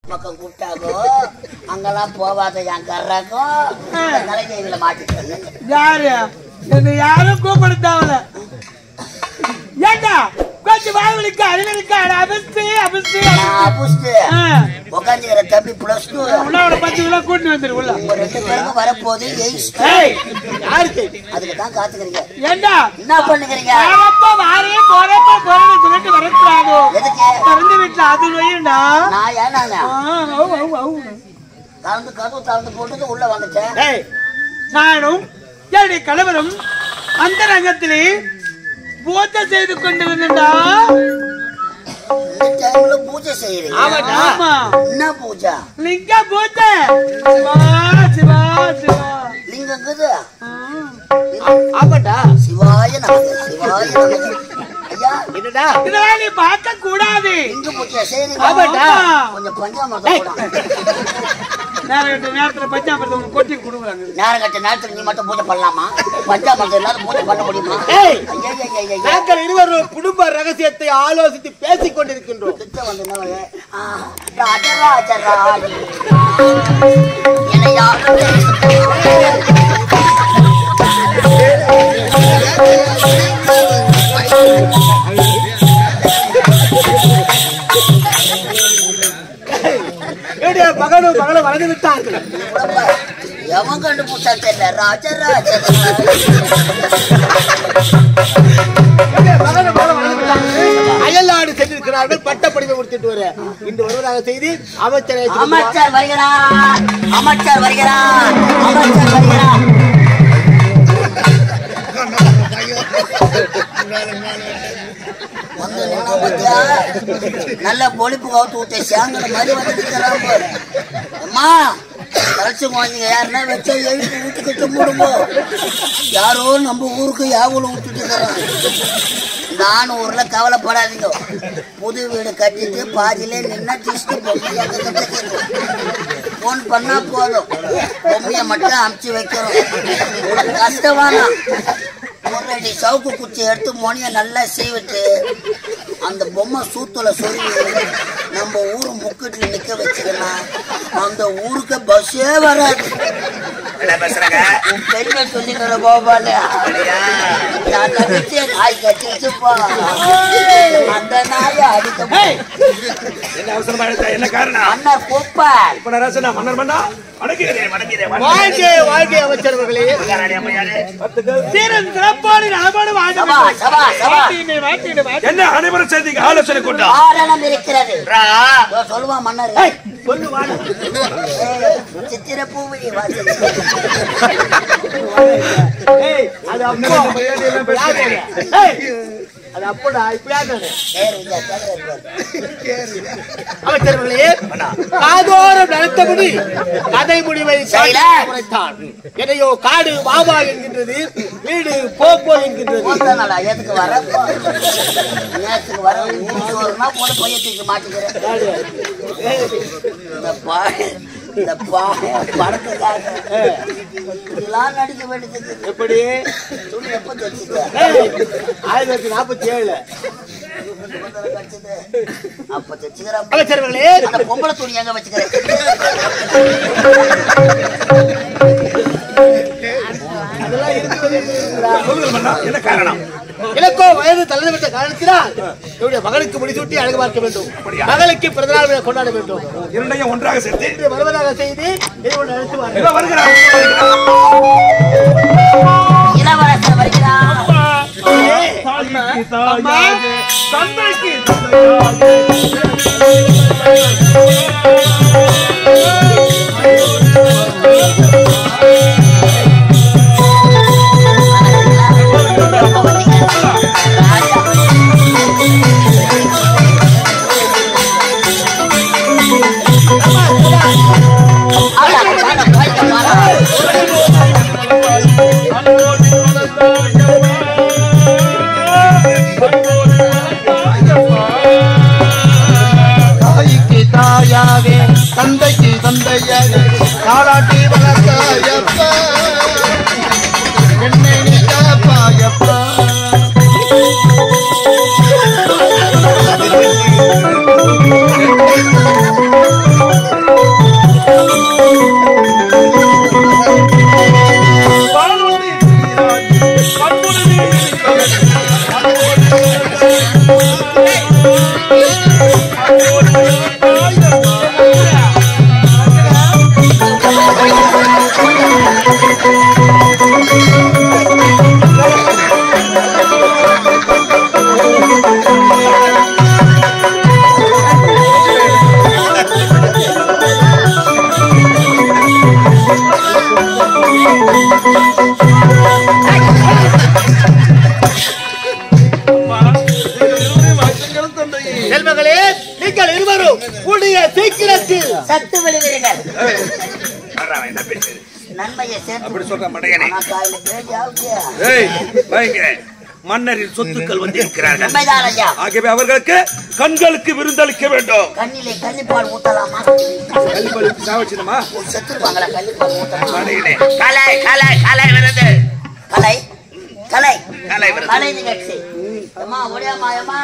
பக்கம் கூப்பிட்டாக்கோ அங்கெல்லாம் போவாத என் கர்றாக்கும் தலைக்கையில மாட்டிட்டு யாரு என்ன யாரும் கூப்பிடுத்தாவல ஏண்டா கொஞ்சம் வாய்வலிக்க அழுவலிக்க அபிஸ்து அபிஸ்து அபிஸ்து உட்காந்துக்கிற தம்பி +2 உன்னோட 10 கிலோ கூட்டி வந்துரு உள்ள உங்க 2 பேருக்கும் வரப்போது யாருக்கு அதுக்கு தான் காத்துக்கிறீங்க ஏண்டா என்ன பண்ணுகிறீங்க அப்பா வாரே போறப்ப போறேன்னு சொல்லிட்டு வரக்கூடாது எதுக்கு திறந்து வீட்டுல அது வையுண்டா நான் ஏனாங்க கதவு திறந்து போட்டு உள்ள வந்துட்டேன் நானும் என்னுடைய கணவரும் அந்த ரங்கத்திலே பூஜை செய்து கொண்டு வந்தா பூஜை செய்யறீங்க என்ன பூஜை லிங்க பூஜை சிவா சிவா சிவா லிங்கங்குது ஆமாடா சிவாய நமக சிவாய நமக ஐயா என்னடா இதெல்லாம் நீ பார்க்க கூடாது லிங்க பூஜை செய்யறீங்க ஆமாடா கொஞ்சம் பஞ்சாமிர்தம் நேரத்துல பஞ்சாமிர்தம் கொட்டி கொடுக்குறாங்க நேரத்துல நீ மட்டும் பூஜை பண்ணலாமா பஞ்சாமிர்தம் எல்லாரும் பூஜை பண்ண முடியுமா நாங்கள் இருவரும் குடும்ப ரகசியத்தை ஆலோசித்து பேசிக் கொண்டிருக்கின்றோம் மகனும் மகளும் வளர்ந்து விட்டார்கள் எவன் கண்டுபிடிச்சா தெரியல ராஜராஜ அயல்நாடு சென்றிருக்கிறார்கள் பட்டப்படிவை முடித்துட்டு வர இன்று வருவதாக செய்தி அமைச்சர் வருகிறார் அமைச்சர் வருகிறார் அமைச்சர் வருகிறார் வந்து நல்ல பொழிப்பு கவுத்து ஊத்த சேங்கன மாதிரி வந்துட்டு அம்மா கரைச்சி குழந்தைங்க யாருன்னா வச்சா எழுத்து வீட்டுக்கிட்ட மூடுமோ யாரோ நம்ம ஊருக்கு யாவலும் விட்டுட்டு இருக்கிறோம் நான் ஊர்ல கவலைப்படாதீங்க புது வீடு கட்டிட்டு பாதியிலே நின்னா டிஸ்ட் போன் பண்ணா போதும் பொம்மையை மட்டும் அமுச்சு வைக்கிறோம் கஷ்டமானா ஒரு அடி சவுக்கு குச்சி எடுத்து மொனியை நல்லா சீவிட்டு அந்த பொம்மை சூத்துல சொல்லி நம்ம ஊரு முக்கிட்டு நிக்க வச்சுக்கலாம் அந்த ஊருக்கு பஸ்ஸே வராது பெருமை சொல்லிக்கிற கோபால நாய் கட்டிச்சுப்பா அந்த நாயை அடிக்க என்ன காரணம் மன்னர் கூப்பார் வாழ்க்கை அமைச்சர்களே என்ன அனைவரும் சேர்ந்து ஆலோசனை கொண்டா இருக்கிறது சொல்லுவான் மன்னர் சித்திர பூவிழி அது அப்படா அமைச்சர்களே காதோரம் நடத்தபடி கதை முடிவை குறைத்தான் எதையோ காடு பாபா என்கின்றது வீடு போப்போ என்கின்றது எதுக்கு வர நேரத்துக்கு வர போன பையத்துக்கு மாட்டுக்கிறேன் இந்த படத்துக்காக இதெல்லாம் நடிக்க வேண்டியது எப்படி துணி எப்ப தச்சுக்க 1947 அப்ப தச்சுக்கிறேன் அமைச்சர்களே அந்த பொம்பளை துணி எங்க வச்சுக்கிறேன் அதெல்லாம் இருக்கு என்ன காரணம் எனக்கோ வயது தள்ளப்பட்ட காரணத்தினால் என்னுடைய மகளுக்கு முடிசூட்டி அழகு பார்க்க வேண்டும் மகளுக்கு பிறந்தநாள் விழா கொண்டாட வேண்டும் இரண்டையும் ஒன்றாக சேர்த்து வருவதாக செய்து இளவரசர் வருகிறார் தந்தைக்கு தந்தையாக தாளாட்டி வளர்த்தாயப்பா என்னை நிற்காப்பாயப்பா சீக்கிரத்தில் சத்து விடுவீர்கள். என்ன பேசுறது நன்மையை சேர்த்து அப்படி சொல்ற மடையனே. ஆனா காலையில பேட்டி ஆகுது. ஏய் வைங்க மன்னரின் சொத்துக்கள் வந்து இருக்கிறார்கள். உண்மைதான் ஐயா. ஆகவே அவர்களுக்கு கண்களுக்கு விருந்தளிக்க வேண்டும். கண்ணிலே கள்ளிப்பால் ஊட்டலாமா? கல்லிப்பழுக்கு சாவச்சினமா செத்துருவாங்களா? கள்ளிப்பால் ஊட்டலாமா? மடையனே. கலை கலை கலை விருது. கலை கலை கலை விருது. கலை நிகழ்ச்சி. அம்மா ஓடியாமா அம்மா.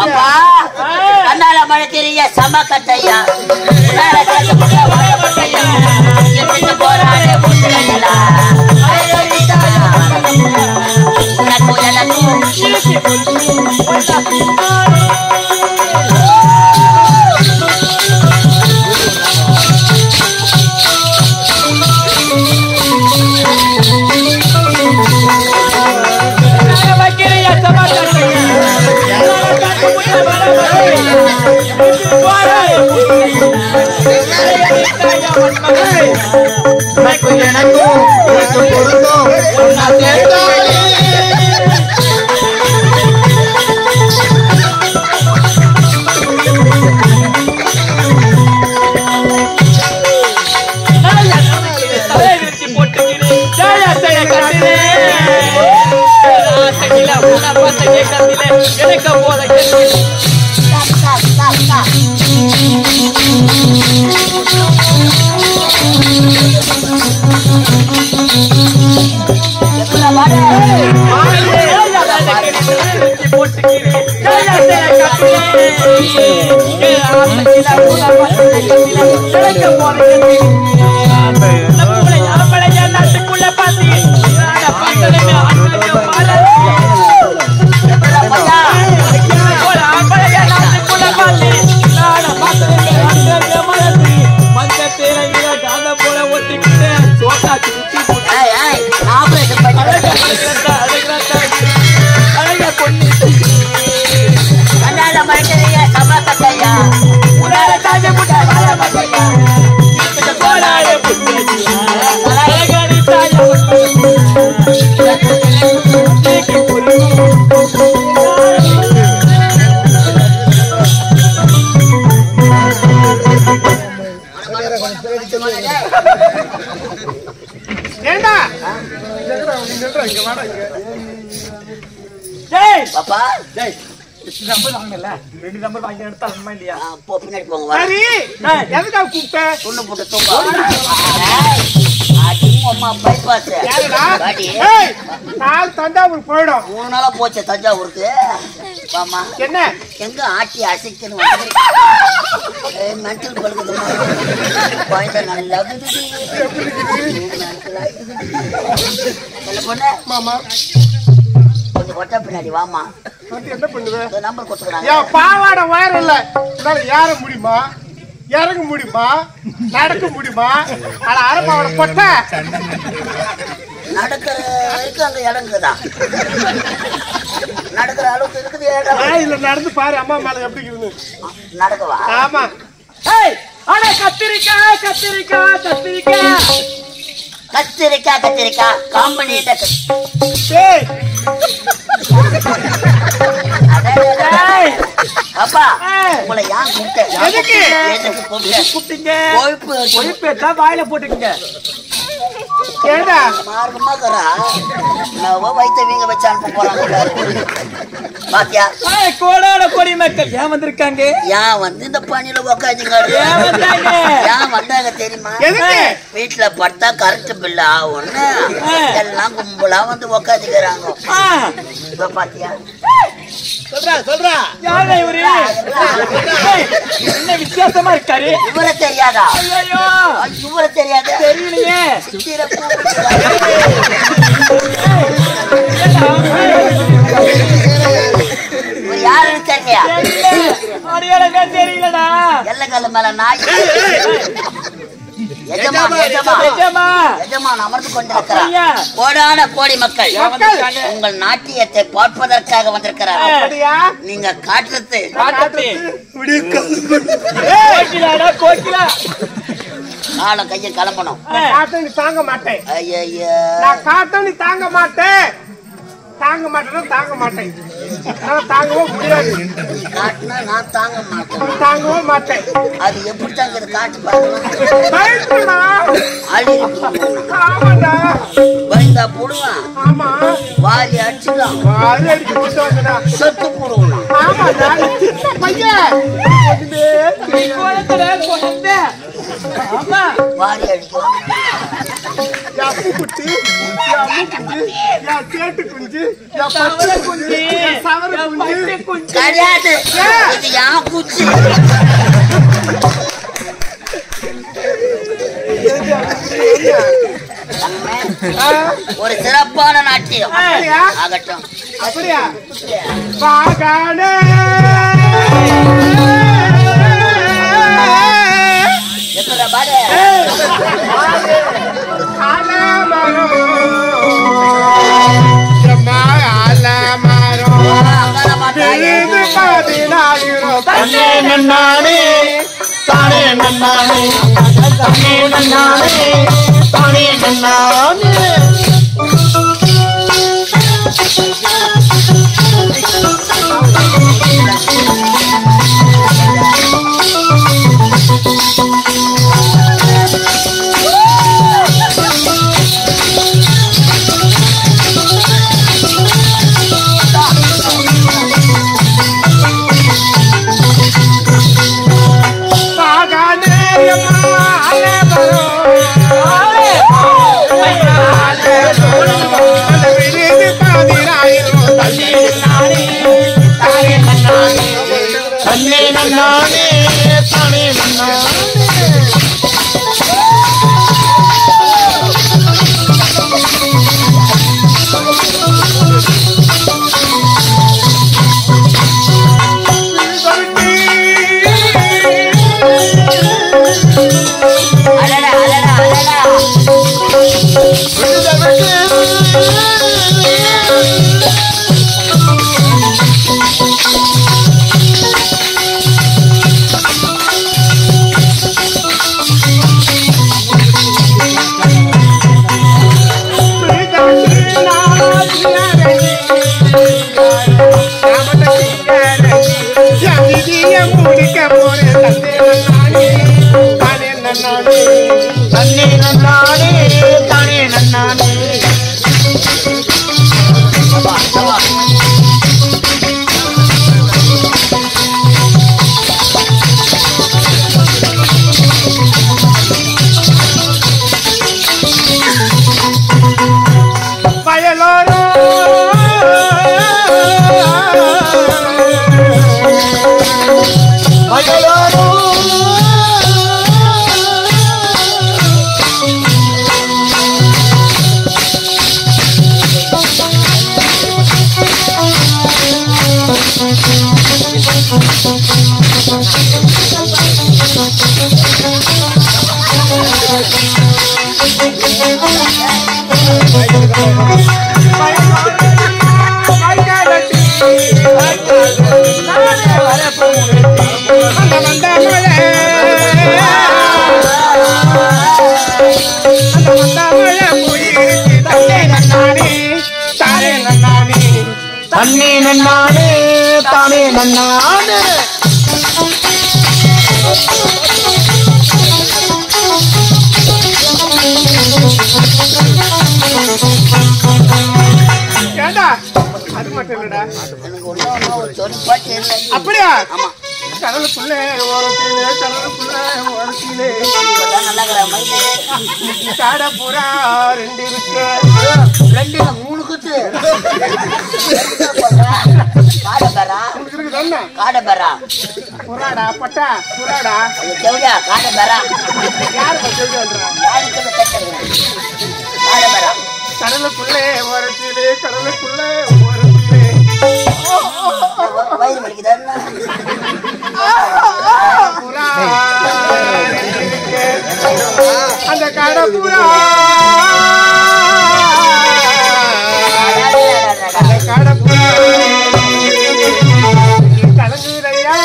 அப்பா கண்ணால மழை தெரிய சமக்கட்டையா போராட தஞ்சாவூர் போயிடும். 3 நாளா போச்சு தஞ்சாவூருக்கு. என்ன எங்க ஆட்டி அசைக்கணும் மென்டல் படுக்குது. நல்லா பொண்ணு மாமா கொஞ்சம் கொட்ட பின்னாடி வாமா. என்ன பண்ணுவேன்? நம்பர் கொடுத்துக்கிறாங்க. பாவாட வயர் இல்ல ஏற முடியுமா? இறங்க முடியுமா? நடக்க முடியுமா? ஆனா அரப்பாவோட கொட்டை நடக்கிற வரைக்கும் அங்க இடங்குதா? நடக்கிற அளவுக்கு இருக்குது இடம். இல்ல நடந்து பாரு அம்மா மேல எப்படி இருக்குன்னு. நடக்கவா? ஆமா. ஆனா கத்திரிக்காய் கத்திரிக்காய் கத்திரிக்காய் கத்திரிக்காய் கத்திரிக்காய் காம்பனிட்ட அப்பா உங்களை யார் கூப்பிட்டீங்க? கொழுப்பு வாயில போட்டுக்கீங்க. மார்க்கமாக்கறா நான் வைத்தவங்க வச்சு அனுப்ப போறாங்க. பாத்தியா கோடான கொடி மக்கள் ஏன் வந்திருக்காங்க? ஏன் வந்து இந்த பணியில உக்காந்துங்க? ஏன் வந்தாங்க தெரியுமா? வீட்டுல படுத்தா கரண்ட் பில் ஆகும்னு எல்லாம் கும்பலா வந்து உக்காந்துக்கிறாங்க. இப்ப பாத்தியா சொல்றா என்ன வித்தியாசமா இருக்காரு? இவரை தெரியாதா? இவரை தெரியாத தெரியலையே. யாருன்னு தெரியலையா? தெரியலடா. எல்லக்கல்ல மேல நாய் எஜமான் அமர்ந்து கொண்டிருக்கிறார். கோடான கோடி மக்கள் உங்கள் நாட்டியத்தை பார்ப்பதற்காக வந்திருக்கிறார். நீங்க காட்டுறது காலம் கையை கிளம்பணும். தாங்க மாட்டேன். ஐயா தாங்க மாட்டேன். தாங்க மாட்டேன். தாங்க மாட்டேன். தாங்கவும் முடியாது. காட்டுனா நான் தாங்க மாட்டேன். தாங்கவும் மாட்டேன். அது எப்படி தாங்க காட்டு பாருங்க. பயந்தா போடுவான். ஆமா வாரி அடிச்சுதான் செத்து போடுவான். வாரி அடிக்கலாம். கிடையாது, இது என் குச்சி. ஒரு சிறப்பான நாட்டியம் ஆகட்டும். அப்படியா பாகானே எத்தனை பாடு தன்னே நன்னானே தானே நன்னானே தன்னே நன்னானே தானே நன்னானே தன்னே நன்னானே தானே நன்னானே தன்னே நன்னானே தானே நன்னானே பயலோரோ பயலோரோ தன்னே நன்னானே தானே நன்னானே ஏண்டா அது மட்டும் இல்லடா. எனக்கு ஒன்னும் ஒரு சொற்பாட்டு இல்லை. அப்படியா? ஆமா, கடலுக்குள்ளே ஓரத்திலே கடலுக்குள்ளே ஓரத்திலே இப்பதான் நல்லா இருக்கிற மாதிரி காடை புறா ரெண்டு இருக்கு. ரெண்டுல 3 குத்து. காடை பெறா உனக்கு இருக்குது என்ன? காடை பெறா புறாடா பட்டா புறாடா. அது செவிடா காடை பெறா யாருக்கு சொல்லி வந்துடுறான்? யாருக்கு கேட்கறேன். காடை பெறா கடலுக்குள்ளே ஓரத்திலே கடலுக்குள்ளே ஓரத்திலே வயிறு வலிக்குதா? புறா ரெண்டு இருக்கு. அந்த கடப்புறா அந்த கடப்புறா கலங்குதையா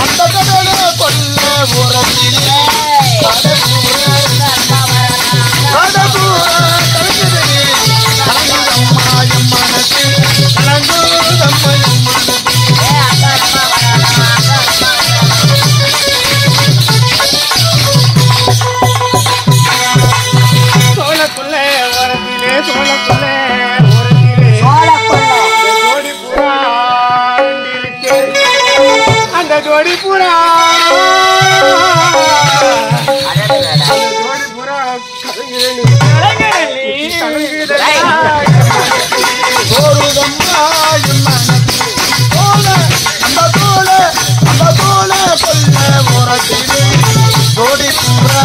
அந்த கடல கொல்ல உறவிலே சோழக்குள்ள உரத்திலே சோழக்குள்ள உரத்திலே ஜோடி புறா இருக்கு அந்த ஜோடி புறா ஜோடி புறா ஜோடி பூரா